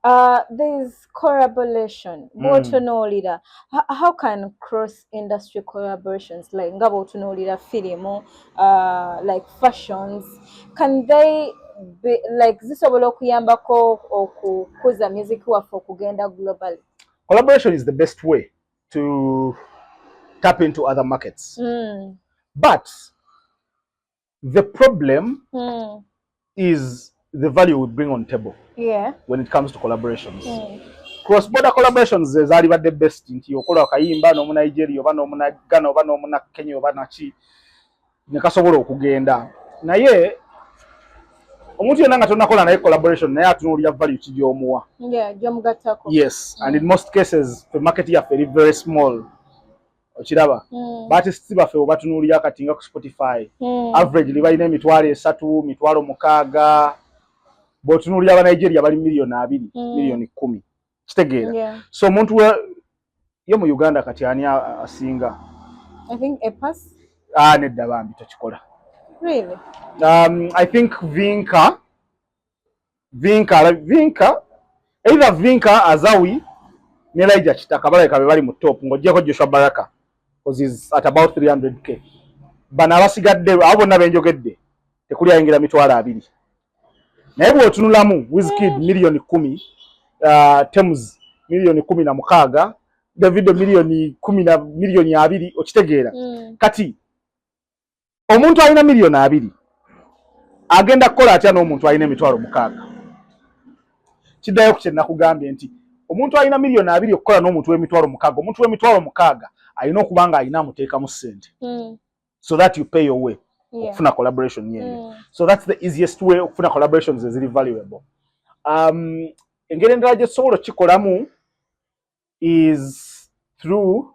There's collaboration. Botunolira. How can cross-industry collaborations like nga botunolira film, like fashions, can they be like zisobola okuyambako okukuza music waffe okugenda globally? Collaboration is the best way to tap into other markets. But the problem is the value we bring on table when it comes to collaborations. Cross-border collaborations are the best. Nti okola akayimba no mu Nigeria oba no mu Ghana oba no mu Kenya oba nachi ne kasobola okugenda. Naye omuntu yenna nga tonakola naye collaboration naye atunuulira value kijyomuwa. Gyomugattako. Yes, and in most cases the market here very very small. Ochiraba. Artists baffe obatunuulira kati nga ku Spotify. Average libalina emitwalo 3, mitwalo 6. Botunuulira aba Nigeria bali milioni 2, milioni 10. Kitegeera. So omuntu yo mu Uganda kati ani asinga? I think a pass. Nedda bambi tokikola. Really? I think Vinka, either Vinka Azawi ne Elijah Kitaka baleka bali mu top ng'ojjeko Joshua Baraka because he's at about 300k. Bana abasigadde abo bonna benjogedde tekuli ayingira mitwalo 2. Naye bw'otunulamu Wizkid milioni 10, Tems milioni 16, Davido milioni 2 okitegeera. Kati omuntu alina milioni 2 agenda kukola atya n'omuntu alina emitwalo 6? Kiddayo ku kye nakugambye nti omuntu alina milioni 2 okukola n'omuntu w'emitwalo 6, omuntu w'emitwalo 6 alina okuba nga alina amuteekamu ssente so that you pay your way okufuna collaboration yeyo. So that's the easiest way okufuna collaborations eziri valuable. Engeri endala gye tusobola okikolamu is through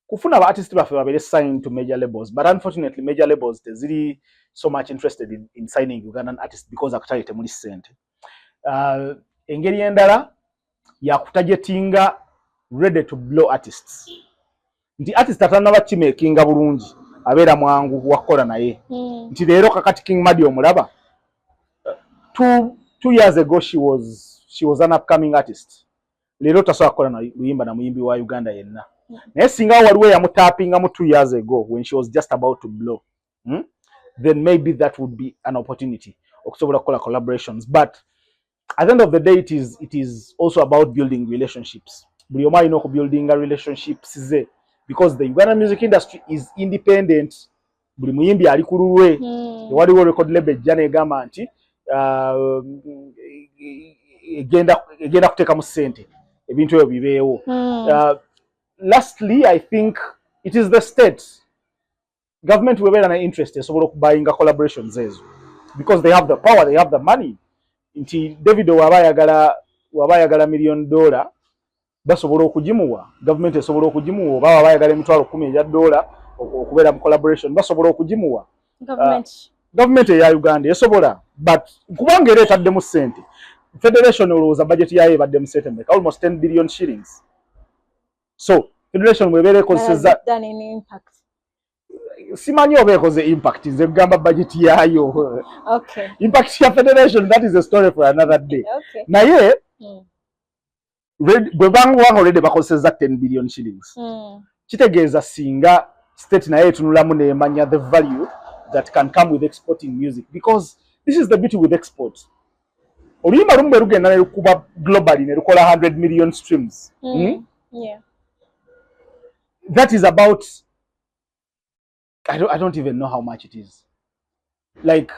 kufuna aba artists baffe babere signed to major labels, but unfortunately major labels teziri so much interested in signing Ugandan artists because akatale temuli ssente. Engeri endala ya kutagetinga ready to blow artists. Nti artist atanaba kimakinga bulungi abeera mwangu wakola naye. Nti leero kakati King Madi omulaba 2 years ago she was an upcoming artist. Leero tasobola kukola na luyimba na muyimbi wa Uganda yenna. Naye singa waliwo yamutappinga mu 2 years ago when she was just about to blow, then maybe that would be an opportunity okusobola kukola collaborations. But at the end of the day it is also about building relationships. Buli omu alina okubuilding relationships ze because the Ugandan music industry is independent. Buli muyimbi ali ku lulwe. Waliwo record label jana egamba nti egenda kuteeka mu ssente ebintu ebyo bibeewo. Lastly, I think it is the state government webeera na interest esobola okubuyinga collaborations ezo because they have the power, they have the money. Nti Davido waba ayagala $1 million basobola okugimuwa, government esobola okugimuwa, oba waba ayagala emitwalo 10 okubeera mu collaboration basobola okugimuwa. Government ya Uganda esobola, but kubanga era etaddemu ssente. Federation olowooza budget yayo ebadde mu settlement almost 10 billion shillings. So federation webeera ekozesezza impact. Simanyi oba ekoze impact nze kugamba budget yayo. Okay. Impact ya federation, that is a story for another day. Okay. Naye bwe banga already bakozesezza 10 billion shillings. Kitegeeza singa state naye etunulamu neemanya the value that can come with exporting music, because this is the beauty with export. Oluyimba lumu bwe lugenda ne lukuba globally ne lukola 100 million streams. Yeah. That is about, I don't even know how much it is. Like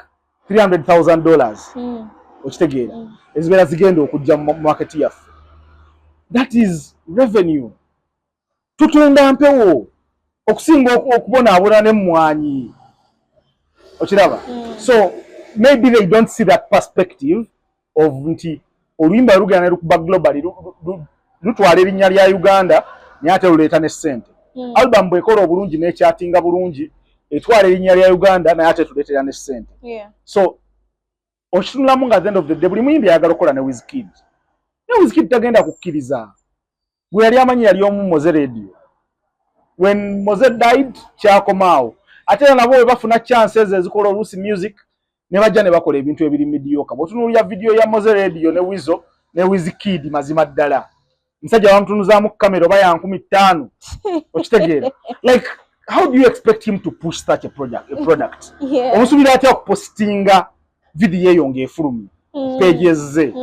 $300,000. Okitegeera. Ezibeera zigenda okujja mu market yaffe. That is revenue. Tutunda mpewo okusinga okubonaabona n'emmwanyi. Okiraba? So maybe they don't see that perspective of nti oluyimba lugenda ne lukuba globally lutwala erinnya lya Uganda naye ate luleeta ne ssente. Album bwekola obulungi n'ekyatinga bulungi etwala erinnya lya Uganda naye ate tuleetera ne ssente. So okitunulamu nga at the end of the day buli muyimbi ayagala okukola ne Wizkid. Ne Wizkid tagenda kukkiriza. Gwe yali amanyi yali omu Moze Radio. When Moze died kyakomaawo. Ate nabo bwe bafuna chances ezikola oluusi music ne bajja ne bakola ebintu ebiri mediocre. Bw'otunuulira video ya Moze Radio ne Wizo ne Wizkid mazima ddala nsajja bamutunuzaamu kamera oba ya 15 okitegeera like how do you expect him to push such a product omusuubira atya okupostinga video eyo ng'efulumye pages ze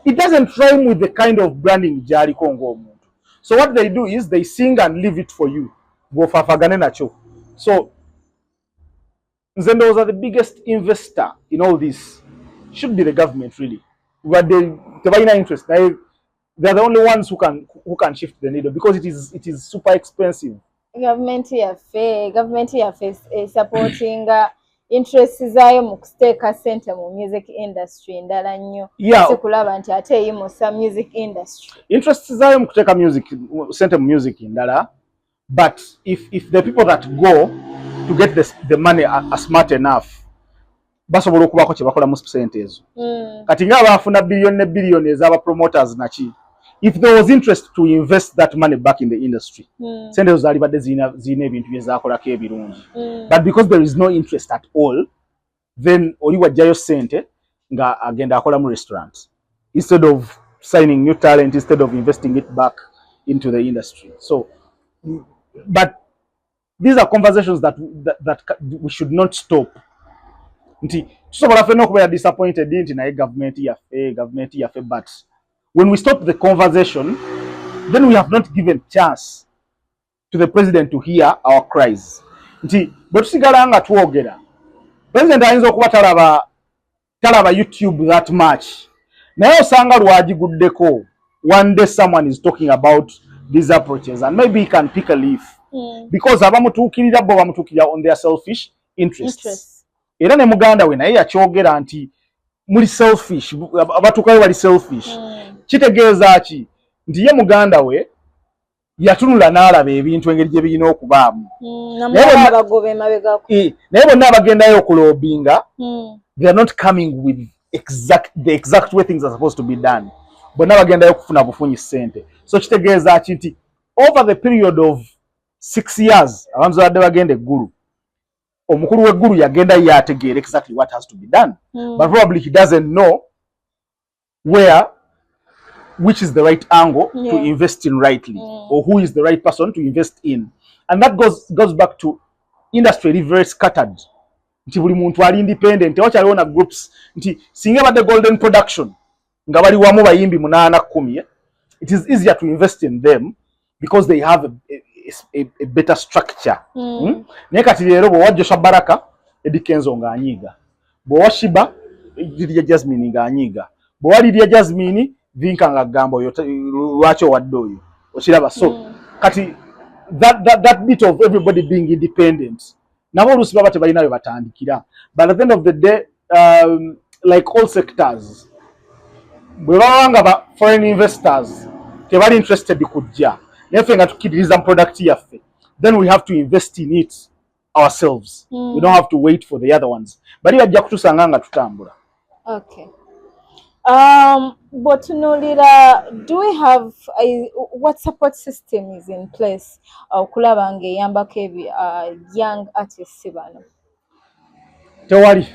it doesn't rhyme with the kind of branding gy'aliko ng'omuntu. So what they do is they sing and leave it for you bw'ofaafagane nakyo. So nze ndowooza the biggest investor in all this should be the government really, but tebalina interest. They are the only ones who can shift the needle because it is super expensive. Government yaffe supporting interest zaayo mu kusteeka ssente mu music industry ndala nnyo sikulaba nti ate eyimusa music industry. Interest zaayo mu kuteeka ssente mu music ndala, but if the people that go to get the money are smart enough basobola okubaako kye bakola mu ssente ezo. Kati nga baafuna billion ne billion ez'aba promoters naki, if there was interest to invest that money back in the industry sente ezo zaali badde zirina ebintu bye zaakolako ebirungi, but because there is no interest at all then oli wajjayo ssente nga agenda akola mu restaurant instead of signing new talent, instead of investing it back into the industry. So but these are conversations that we should not stop. Nti tusobola ffenna okubeera disappointed nti naye government yaffe, but when we stop the conversation then we have not given chance to the president to hear our cries. Nti bwe tusigala nga twogera president ayinza okuba talaba YouTube that much naye osanga lwagiguddeko one day someone is talking about these approaches and maybe he can pick a leaf because abamutuukirira bo bamutuukirira on their selfish interests. Era ne muganda we naye yakyogera nti muli selfish, abatuukayo bali selfish. Kitegeeza ki nti ye muganda we yatunula n'alaba ebintu engeri gye birina okubaamu naye bonna abagendayo okulobinga they are not coming with the exact way things are supposed to be done. Bonna bagendayo kufuna bufunyi ssente. So kitegeeza ki nti over the period of 6 years abantu badde bagenda eggulu, omukulu w'eggulu yagenda yategeera exactly what has to be done, but probably he doesn't know which is the right angle to invest in rightly, or who is the right person to invest in. And that goes back to industry very scattered. Nti buli muntu ali independent, wakyaliwo na groups nti singa badde golden production nga bali wamu bayimbi 8-10, it is easier to invest in them because they have a better structure. Naye kati leero bwe wajjosha Baraka Eddie Kenzo ng'anyiiga, bwe washiba Lydia Jasmine ng'anyiiga, bwe wa Lydia Jasmine vinka ng'agamba oyo lwaki owadde oyo okiraba. So kati that bit of everybody being independent nabo oluusi baba tebalina bye batandikira, but at the end of the day like all sectors bwe baba nga foreign investors tebali interested kujja neffe nga tukkiririza product yaffe, then we have to invest in it ourselves. We don't have to wait for the other ones, bali bajja kutusanga nga tutambula. Okay. But do we have what support system is in place okulaba nga eyambako young artists bano? Tewali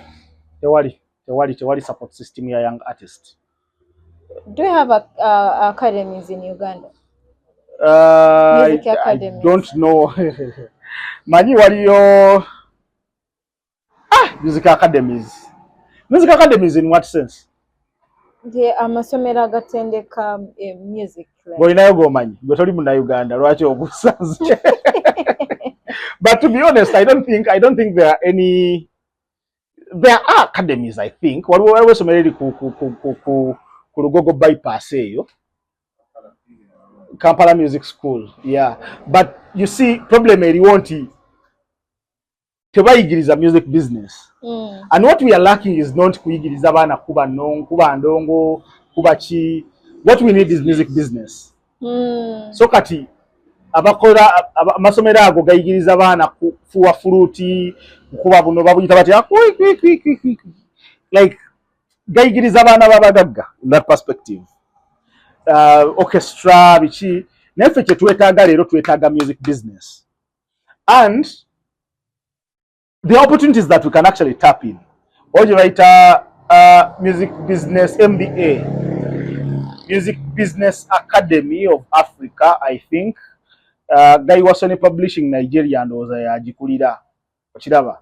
support system ya young artists. Do we have academies in Uganda? Music academies. I don't know. Manyi waliyo music academies. Music academies in what sense? Amasomero agatendeka music. Boinayo gomanyi gwe toli mu Uganda lwaki obusanze. But to be honest, I don't think there are any. There are academies, I think. Waliwo somero eri ku Lugogo bypass eyo, Kampala Music School, yeah. But you see, problem eriwo nti tebayigiriza music business. And what we are lacking is not kuyigiriza abaana kuba ndongo, kuba ki. What we need is music business. So kati abakola amasomero ago gayigiriza abaana kufuwa fruity, kuba buno babuyita batya like gayigiriza abaana babagagga in that perspective. Orchestra bichi neffe kye twetaaga leero twetaaga music business, and the opportunities that we can actually tap in. Oje baita music business MBA, Music Business Academy of Africa, I think. Guy was on publishing Nigeria and was agikulira. Ochiraba.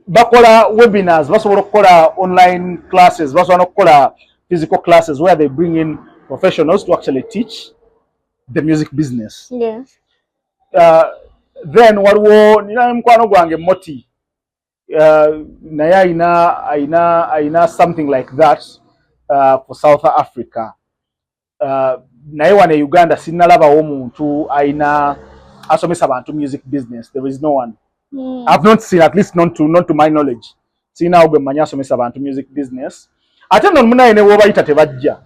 Bakola webinars, basobola okukola online classes, basobola okukola physical classes where they bring in professionals to actually teach the music business. Yeah. Then waliwo nina mukwano gwange Moti. Naye aina something like that for South Africa. Naye wane Uganda sinnalabawo omuntu aina asomesa abantu music business. There is no one. I've not seen, at least not to my knowledge. Sina ogwe manya asomesa abantu music business. Ate nno munaye ne wobayita tebajja.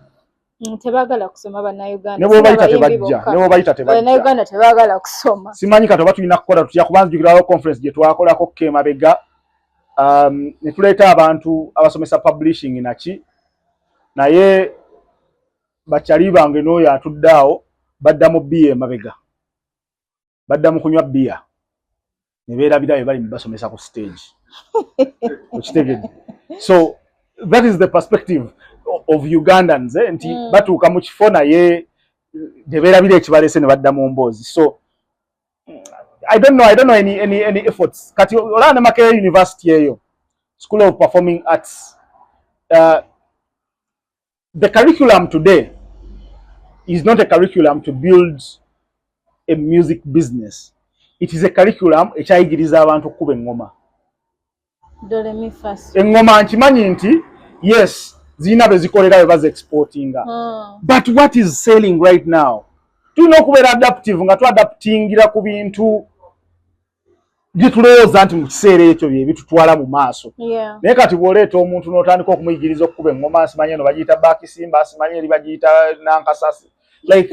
Tebagala kusoma bana Uganda. Ne wobayita tebajja. Ne wobayita tebajja. Bana Uganda tebagala kusoma. Simanyi katoba tulina kukola tutya kubanza jukirawo conference gye twakolako Kemabega. Ne tuleeta abantu abasomesa publishing naki. Naye bakyali bange n'oyo atuddaawo badda mu bbiya emabega. Badda mu kunywa bbiya. Ne beerabirayo bali basomesa ku stage. So that is the perspective of Ugandans, nti batuuka mu kifo naye ne beerabira ekibalese ne badda mu mboozi. So I don't know any efforts. Kati olana Makerere University eyo, School of Performing Arts. The curriculum today is not a curriculum to build a music business. It is a curriculum ekyayigiriza abantu okukuba engoma. Dole mi fast. Engoma nkimanyi nti yes, zina bezikolera bwe baze exportinga. But what is selling right now? Tulina okubeera adaptive nga tuadaptingira ku bintu bye tulowooza nti mu kiseera ekyo bye bitutwala mu maaso. Naye kati bw'oleeta omuntu n'otandika okumuyigiriza okukuba engoma, asimanyi eno bagiyita baakisimba, asimanyi eri bagiyita nankasasi. Like,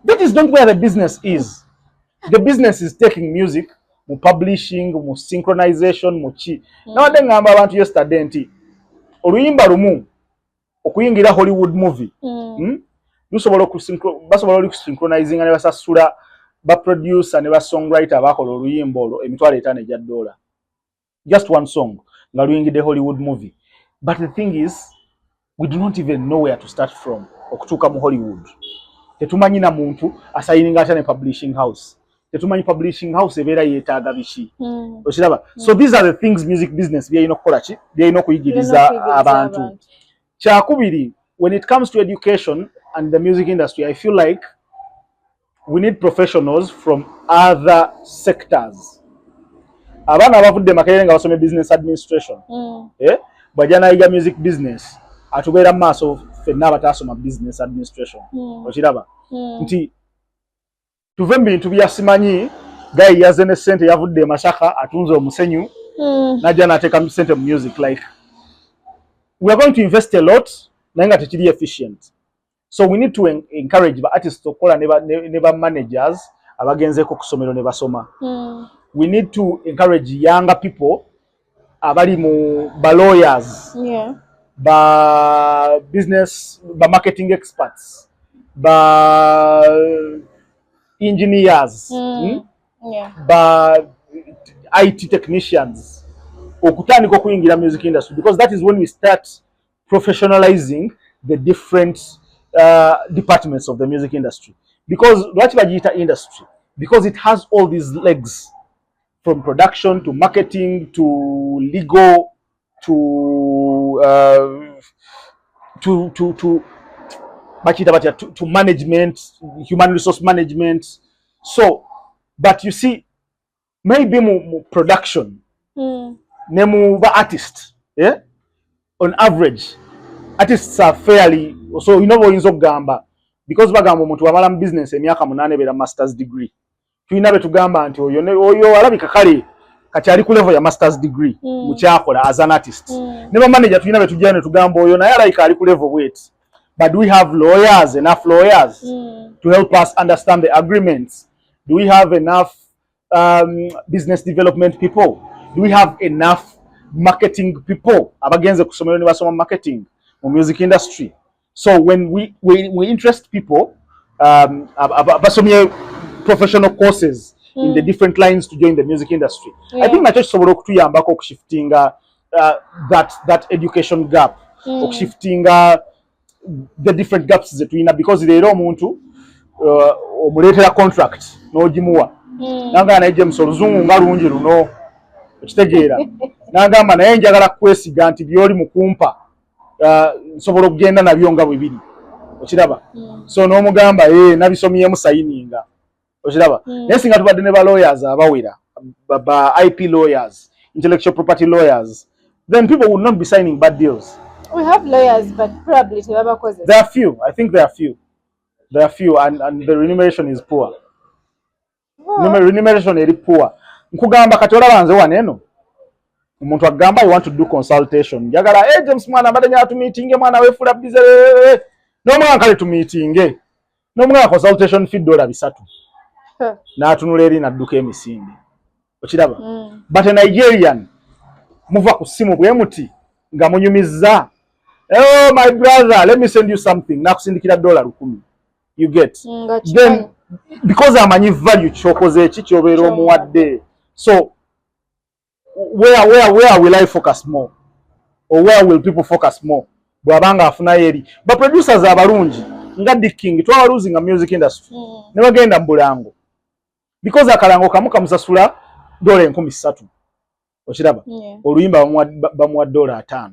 that is not where the business is. The business is taking music, mu publishing, mu synchronization, mu chi. Nawadde ngamba abantu yesterday nti oluyimba lumu okuyingira Hollywood movie. Basobola okusynchronizinga ne basasula ba producer ne ba songwriter abakola oluyimba olwo $5,000 egya $. Just one song nga luyingidde Hollywood movie. But the thing is, we do not even know where to start from okutuuka mu Hollywood. Tetumanyi na muntu asayininga atya ne publishing house. Tetumanyi publishing house ebeera yeetaaga biki. Okiraba? So these are the things music business byalina okukola ki? Byalina okuyigiriza abantu. Kyakubiri, when it comes to education and the music industry, I feel like we need professionals from other sectors. Abaana abavudde Makerere nga basome business administration. Bw'ajja n'ayiga music business, atubeera mu maaso ffenna abataasoma business administration. Okiraba? Nti tuve mu bintu byasimanyi, gayi yazze ne ssente yavudde e Masaka atunze omusenyu, n'ajja n'ateeka ssente mu music. Like, we are going to invest a lot, naye nga tekiri efficient. So we need to encourage the artists to call never managers abagenzeeko ku ssomero ne basoma. We need to encourage younger people abali mu ba lawyers, ba business, ba marketing experts, ba engineers, ba IT technicians okutandika okuyingira music industry, because that is when we start professionalizing the different departments of the music industry. Because what bagiyita industry, because it has all these legs, from production to marketing to legal to management, human resource management. So, but you see, maybe more production, nemu ba artist, on average, artists are fairly, so you know what oyinza okugamba, because bagamba omuntu wamala mu business emyaka 8 beera master's degree. Tuyina betugamba nti oyo alabika kale kati ali ku level ya master's degree mu kyakola as an artist. Ne ba manager tuyina betujja ne tugamba oyo naye alabika ali ku level wait. But do we have lawyers, enough lawyers to help us understand the agreements? Do we have enough business development people? Do we have enough marketing people abagenze ku somero ne basoma marketing mu music industry? So when we interest people basomye professional courses in the different lines to join the music industry, I think nakyo kisobola okutuyambako okushiftinga that education gap, okushiftinga the different gaps zetuyina because leero omuntu omuleetera contract n'ogimuwa nanga naye James oluzungu nga lungi luno okitegeera nagamba naye njagala kwesiga nti byoli mukumpa nsobola okugenda nabyo nga bwe biri okiraba so n'omugamba nabisomyemu sayininga okiraba naye singa tubadde ne ba lawyers abawera ba IP lawyers intellectual property lawyers then people would not be signing bad deals. We have lawyers but probably tebabakoze. There are few. I think there are few and the remuneration is poor. Remuneration eri poor. Nkugamba kati olaba nze waneno omuntu agamba I want to do consultation njagala James mwana mbadde njagala tu meeting mwana weefula bize n'omwana kale tu meeting n'omwana consultation fee $3 n'atunula eri n'adduka emisinde okiraba but a Nigerian muva ku simu bwe muti nga munyumizza oh my brother let me send you something nakusindikira $10,000 you get then because amanyi value kyokoze eki kyobeera omuwadde so where will I focus more or where will people focus more bwabanga afuna eri but producers abalungi nga King twa losing a music industry ne bagenda mbulango because akalango kamu kamusasula $3,000 okiraba oluyimba bamuwa $5.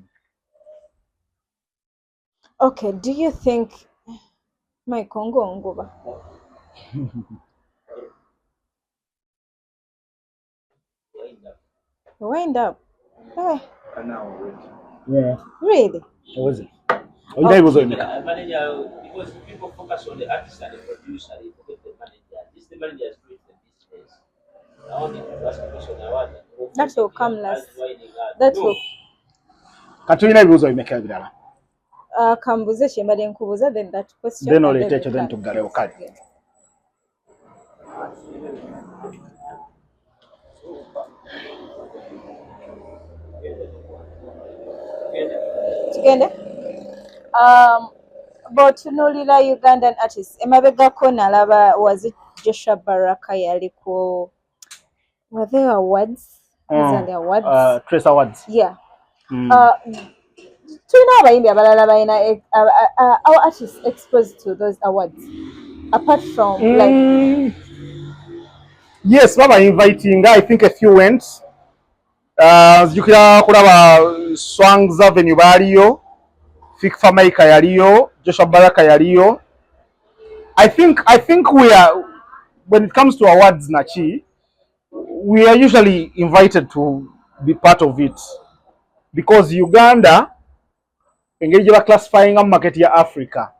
Okay, do you think my Congo ngoba wind up yeah really what was it was it because people focus on the artist and the producer, they forget the manager. This the manager is doing the business. I want to ask a question. That will come last. That will. Katulina ebibuuzo bimeka ebirala. Kambuze kyembadde nkubuuza then that question. Then oleete ekyo then tuggalewo kale. Tugende. But tunulira Ugandan artists. Emabegako nalaba was it Joshua Baraka yaliko. Were there awards? Are there awards? Trace Awards. Yeah. Tulina abayimbi abalala balina our artists exposed to those awards apart from like yes baba inviting I think a few went zikira kulaba Swangs Avenue baliyo Fik Famaika yaliyo Joshua Baraka yaliyo I think we are when it comes to awards Nachi we are usually invited to be part of it because Uganda engeri gye classifying market ya Africa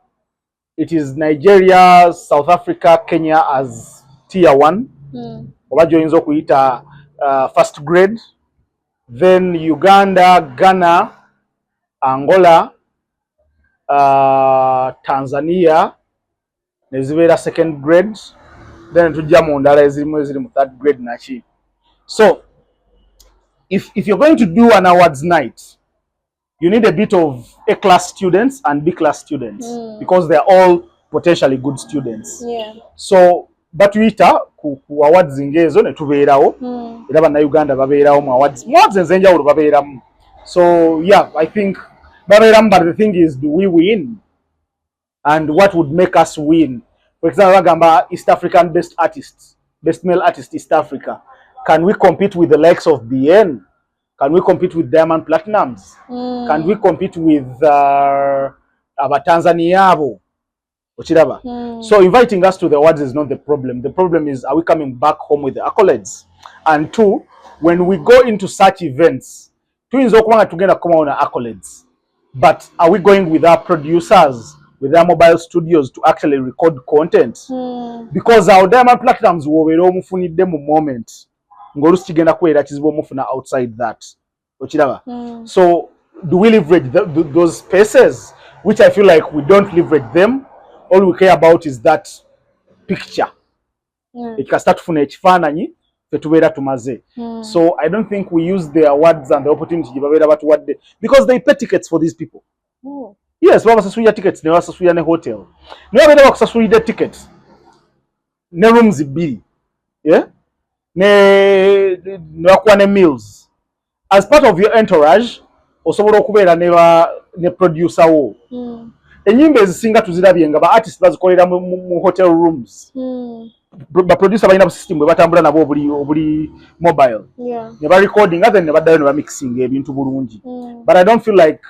it is Nigeria, South Africa, Kenya as tier 1 oba joyinza okuyita first grade then Uganda, Ghana, Angola, Tanzania nezibeera second grade then tujja mu ndala ezirimu eziri mu third grade nachi so if you're going to do an awards night you need a bit of A-class students and B-class students because they're all potentially good students. Yeah. So batuyita ku awards ngezo ne tubeerawo era bana Uganda babeerawo mu awards enzenjawulo babeeramu so yeah I think babeeramu but the thing is do we win and what would make us win for example bagamba East African best artists best male artist East Africa can we compete with the likes of BN? Can we compete with Diamond Platinums? Can we compete with Tanzania abo? Ochiraba. So inviting us to the awards is not the problem. The problem is, are we coming back home with the accolades? And two, when we go into such events, tuyinza okubanga tugenda kukomawo accolades. But are we going with our producers, with our mobile studios to actually record content? Because our Diamond Platinums wobeera omufunidde mu moment. Ngolusi kigenda kubeera kizibu omufuna outside that. Ochiraba. So do we leverage those spaces? Which I feel like we don't leverage them. All we care about is that picture. Ekikasita tufuna ekifaananyi fe tubeera tumaze. So I don't think we use the awards and the opportunity gye babeera batuwadde because they pay tickets for these people. Yes, babasasulira tickets ne basasulira ne hotel. Ne babeera bakusasulidde tickets ne rooms 2. Yeah? Ne bakuwa ne meals. As part of your entourage, osobola okubeera ne producer wo. enyimba ezisinga tuzirabye nga ba artists bazikolera mu hotel rooms. Ba producer balina system bwe batambula nabo obuli mobile. Ne ba recording then ne baddayo ne ba mixing ebintu bulungi. But I don't feel like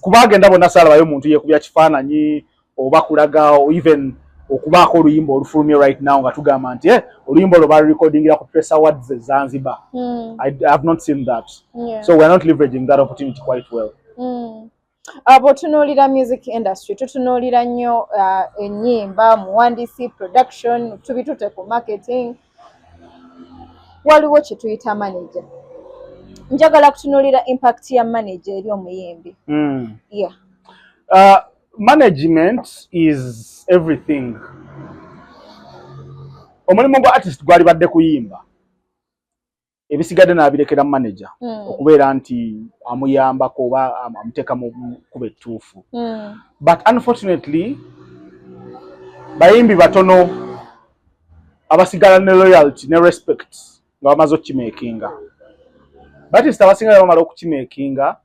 kubagenda bonna salabayo omuntu yekubya kifaananyi oba kulaga or even okubaako oluyimba olufulumye right now nga tugamba nti oluyimba olwo bali recordingira ku Press Awards Zanzibar. I have not seen that. So we are not leveraging that opportunity quite well. Abo tunuulira music industry tutunuulira nnyo ennyimba muwandiisi production tubitute ku marketing waliwo kye tuyita manager. Njagala kutunuulira impact ya manager eri omuyimbi. Management is everything. Omulimu gwa artist gwali badde kuyimba ebisigadde n'abirekera manager okubeera nti amuyambako oba amuteeka mu kuba ettuufu. But unfortunately bayimbi batono abasigala ne loyalty ne respect nga bamaze okukimeekinga. Artist abasinga bamala okukimeekinga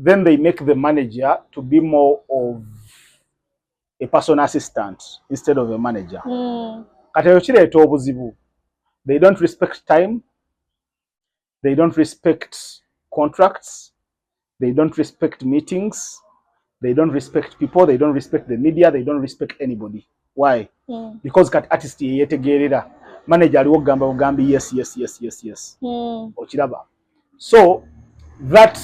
then they make the manager to be more of a personal assistant instead of a manager. Kati eyo kireeta obuzibu. They don't respect time. They don't respect contracts. They don't respect meetings. They don't respect people. They don't respect the media. They don't respect anybody. Why? Because kat artist yetegerera manager aliwo gamba ugambi yes. Okiraba. So that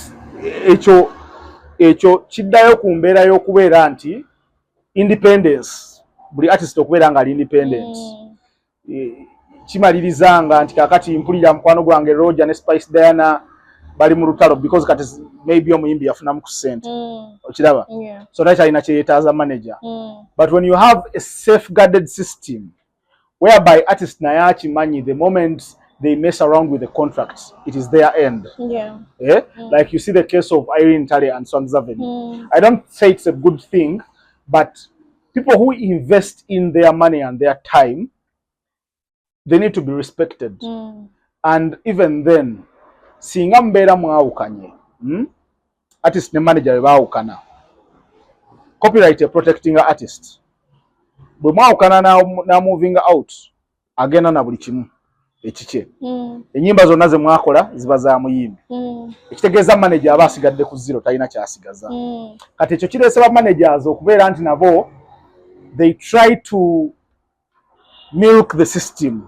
echo kiddayo ku mbeera y'okubeera nti independence buli artist okubeera nga ali independent. Kimalirizanga nti kakati mpulira mukwano gwange Roger ne Spice Diana bali mu lutalo because kati maybe omuyimbi yafunamu ku sente. Okiraba. So that alina kyeyetaaza manager. But when you have a safeguarded system whereby artists naye akimanyi the moment they mess around with the contracts, it is their end. Like you see the case of Irene Tale and Swangs Avenue. I don't say it's a good thing, but people who invest in their money and their time, they need to be respected. And even then, singa mbeera mwawukanye, artist ne manager baawukana, copyright protecting artist. Bwe mwawukana na moving out, agenda na buli kimu. Ekike. Enyimba zonna ze mwakola ziba za muyimbi. Ekitegeeza manager aba asigadde ku zero talina kyasigaza. Kati ekyo kireese ba managers okubeera nti nabo they try to milk the system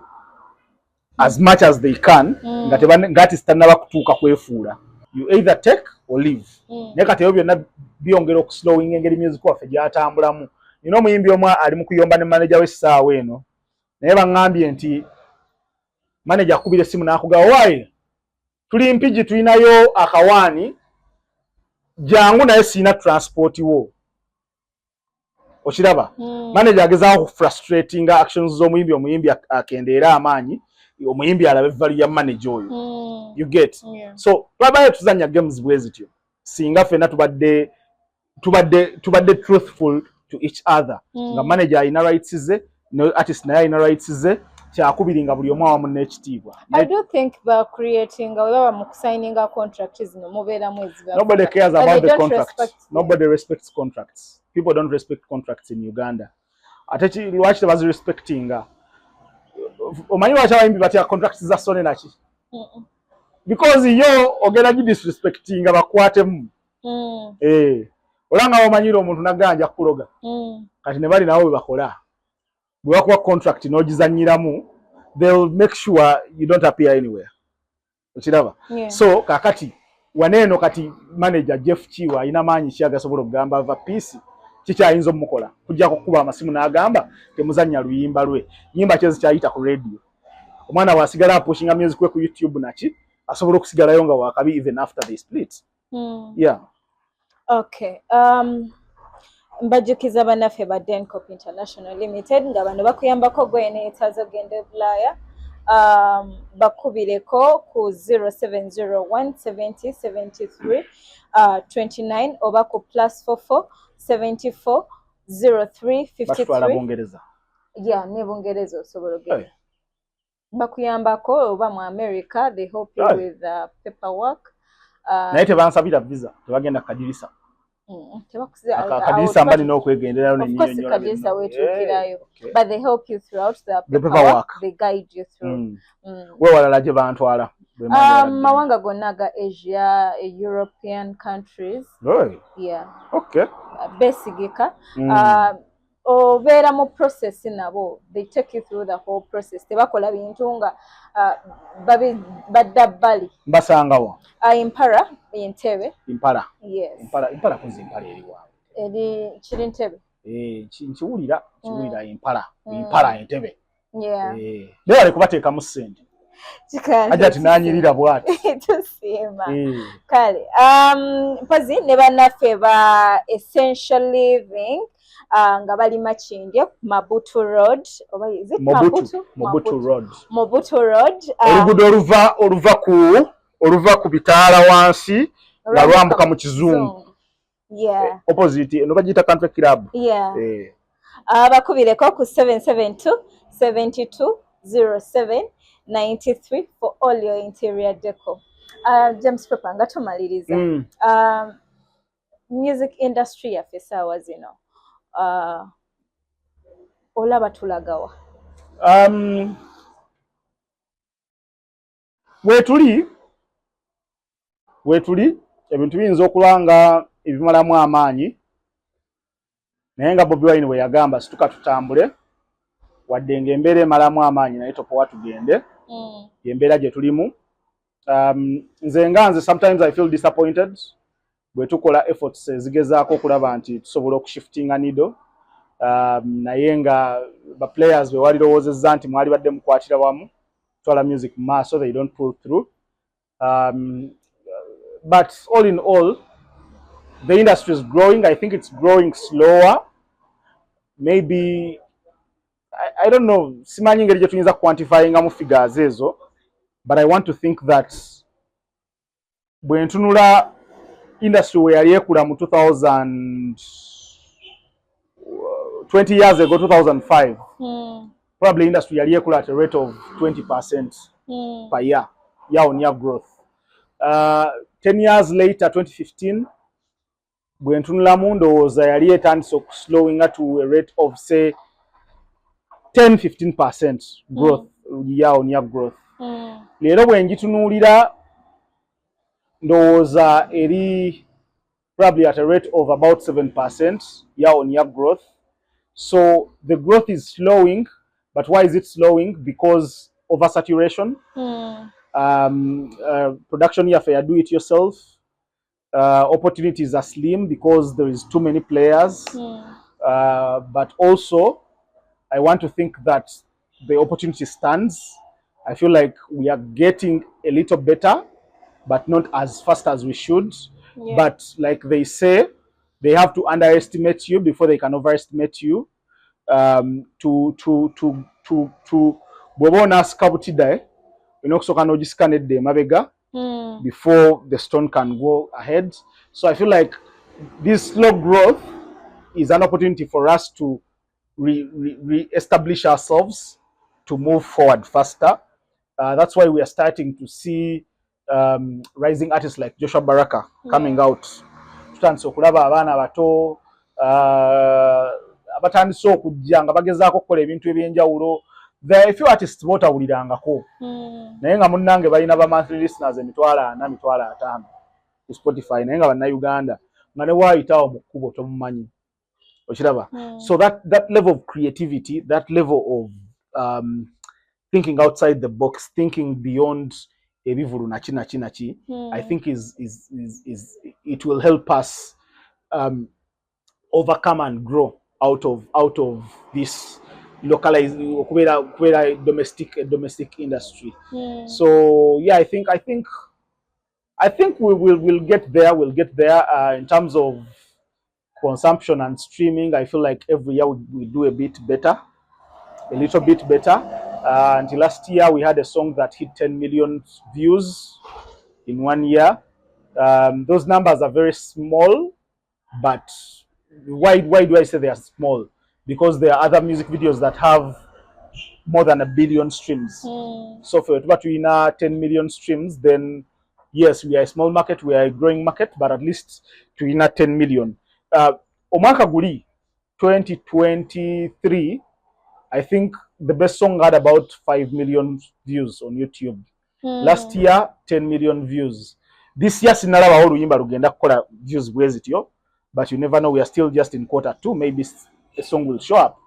as much as they can nga artist tannaba kutuuka kwefuula. You either take or leave. Naye kati ebyo byonna byongera okuslowing engeri music waffe gyatambulamu. Nina omuyimbi omu ali mu kuyomba ne manager w'essaawa eno naye baŋŋambye nti manager akubira essimu n'akugamba waaye tuli mpigi tulinayo akawaani jangu naye siina transport wo. Okiraba. Manager agezaawo ku frustrating actions z'omuyimbi akendeera amaanyi omuyimbi alabe value ya manager oyo. You get. So twabaye tuzanya games bwe zityo singa ffenna tubadde truthful to each other nga manager alina rights ze no artist naye alina rights ze kyakubiringa buli omu awamu n'ekitiibwa. I do think by creating or signing a contract is no mobile mwezi. Nobody cares about the contracts. Nobody respects contracts. People don't respect contracts in Uganda. Ate lwaki tebazi respecting omanyi lwaki abayimbi batya contracts za Sony naki? Because yo ogenda gi disrespecting bakwatemu. Olanga omanyira omuntu naganja kuloga. Kati ne bali nawo bwe bakola. Bwe bakuwa contract n'ogizanyiramu, they'll make sure you don't appear anywhere. Okiraba? So kakati waneeno kati manager Jeff Chiwa alina maanyi ki agasobola okugamba ava piece kikyayinza omukola kujja kukuba amasimu n'agamba temuzannya luyimba lwe nyimba kyezi kyayita ku radio. Omwana bw'asigala apushinga music we ku YouTube naki asobola okusigalayo nga wakabi even after they split. Okay. Mbajukiza bannaffe ba Dencop International Limited nga bano bakuyambako gwene etazogende Bulaya. Bakubireko ku 0701 70 73 29 oba ku +44 74 03 53. Ne Bungereza osobola ogenda. Bakuyambako oba mu America, they help you with paperwork. Naye tebansabira visa tebagenda kadirisa. Kadisa mbali n'okwegenderayo of course kadisa wetuukirayo but they help you throughout the paperwork. They guide you through. Wewalala gye bantwala mawanga gonna ga Asia, European countries. Yeah. Okay. Besigika obeera mu process nabo, they take you through the whole process. Tebakola bintu nga badda bbali basangawo Impara Entebbe. Impara. Yes. Impara kuzi Impara eriwa kiri Entebbe. Nkiwulira Impara Entebbe. Yeah. Bale kubateeka mu ssente aja tinanyirira bwati tusiima kale mpazi ne bannaffe ba Essential Living nga bali Makindye Mobutu Road oba is it Mobutu Road oluva ku bitaala wansi nga lwambuka mu Kizungu. Yeah. Opposite no bagita Country Club. Yeah. Abakubireko ku 772 7207 93 for all your interior decor. James Propa nga tumaliriza. Music industry yaffe saawa zino olaba tulagawa? Wetuli ebintu biyinza okulanga ebimalamu amaanyi naye nga Bobi Wine bwe yagamba situka tutambule wadde ng'embeera emalamu amaanyi naye topowa tugende. Yembeera gye tulimu. Nze sometimes I feel disappointed bwe tukola efforts ezigezaako okulaba nti tusobola okushiftinga needle naye nga ba players bwe walirowoozezza nti mwali badde mukwatira wamu twala music maaso they don't pull through. But all in all the industry is growing. I think it's growing slower. Maybe I don't know, simanyi ngeri gye tuyinza quantifyinga mu figures ezo, but I want to think that bwe ntunula industry we yali ekula mu 2000 20 years ago 2005 probably industry yali ekula at a rate of 20% per year on year growth. 10 years later 2015 bwe ntunula mu ndowooza yali etandise okuslowinga to a rate of say 10-15% growth year on year growth. Leero bwe njitunuulira ndowooza eri probably at a rate of about 7% year on year growth. So the growth is slowing, but why is it slowing? Because oversaturation. Production here for do it yourself. Opportunities are slim because there is too many players. But also I want to think that the opportunity stands. I feel like we are getting a little better, but not as fast as we should. Yeah. But like they say, they have to underestimate you before they can overestimate you. Bw'oba skabutida enokusoka n'ogiscanedde emabega before the stone can go ahead. So I feel like this slow growth is an opportunity for us to re-establish ourselves, to move forward faster. That's why we are starting to see rising artists like Joshua Baraka coming out. Tutandise okulaba abaana abato abatandise okujja nga bagezaako okukola ebintu ebyenjawulo. There are a few artists bootawulirangako naye nga munnange balina ba monthly listeners 4,000-5,000 ku Spotify naye nga bannayuganda nga ne bwayitawo mu kkubo tomumanyi. Okiraba? So that level of creativity, that level of thinking outside the box, thinking beyond ebivulu nachi, I think is it will help us overcome and grow out of this localized domestic industry. So yeah, I think we'll get there. We'll get there in terms of consumption and streaming. I feel like every year we do a little bit better. Until last year we had a song that hit 10 million views in 1 year. Those numbers are very small, but why do I say they are small? Because there are other music videos that have more than 1 billion streams. So for betuyina 10 million streams, then yes, we are a small market, we are a growing market, but at least tuyina 10 million. Omwaka guli 2023, I think the best song had about 5 million views on YouTube. Last year 10 million views. This year sinalabawo oluyimba lugenda kukola views bwezityo, but you never know, we are still just in quarter 2. Maybe a song will show up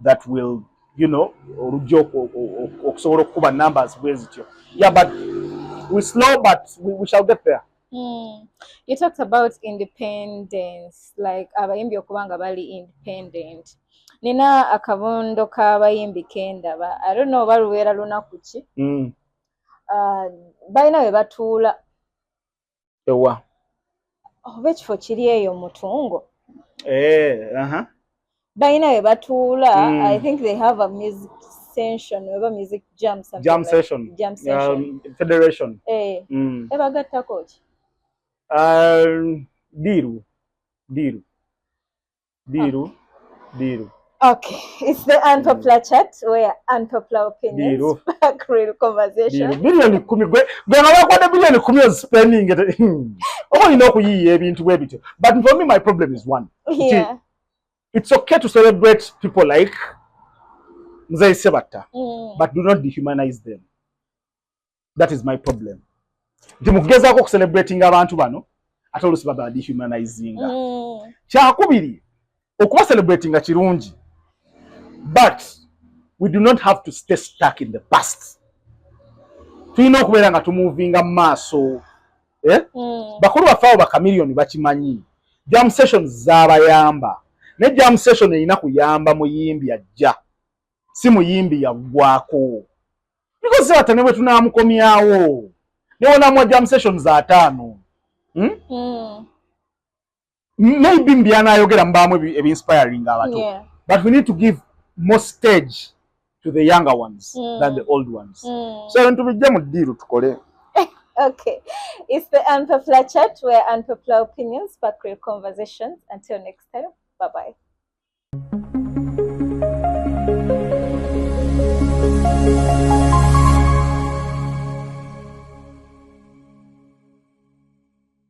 that will, you know, okusobola okuba numbers bwezityo. Yeah, but we're slow, but we shall get there. You talked about independence, like abayimbi okubanga bali independent. Nina akabondo k'abayimbi kendaba. I don't know balubeera lunaku ki. Balina we batuula. Ewa. Oba ekifo kiri eyo mutungo. Balina we batuula. I think they have a music session, or music jam, something Jam like session. Jam session. Federation. Ebagattako ki? Diru. Okay, it's the unpopular chat where unpopular opinions spark real conversation. Million kumi gwe ngabakwadde million kumi spending it. Oh, you know kuyiye ebintu bwebityo. But for me, my problem is one. Yeah. It's okay to celebrate people like Mzee Sebata, but do not dehumanize them. That is my problem. Ndimugezaako okucelebrating abantu bano ate olusi baba dehumanizing. Kyakubiri okuba celebrating kirungi, but we do not have to stay stuck in the past. Tulina okubeera nga tumuvinga mu maaso. Bakulu baffe abo bakamiliyoni bakimanyi. Jam sessions z'abayamba. Ne jam session erina kuyamba muyimbi ajja. Si muyimbi yaggwako. Because Sebata ne bwe tunaamukomyawo. Ne wonamu jam sessions za 5. Maybe mbyanayogera mbaamu ebi-inspiring abato. But we need to give more stage to the younger ones than the old ones. So ntubijja mu ddiiru tukole. Okay, it's the unpopular chat where unpopular opinions spark real conversations. Until next time, bye bye.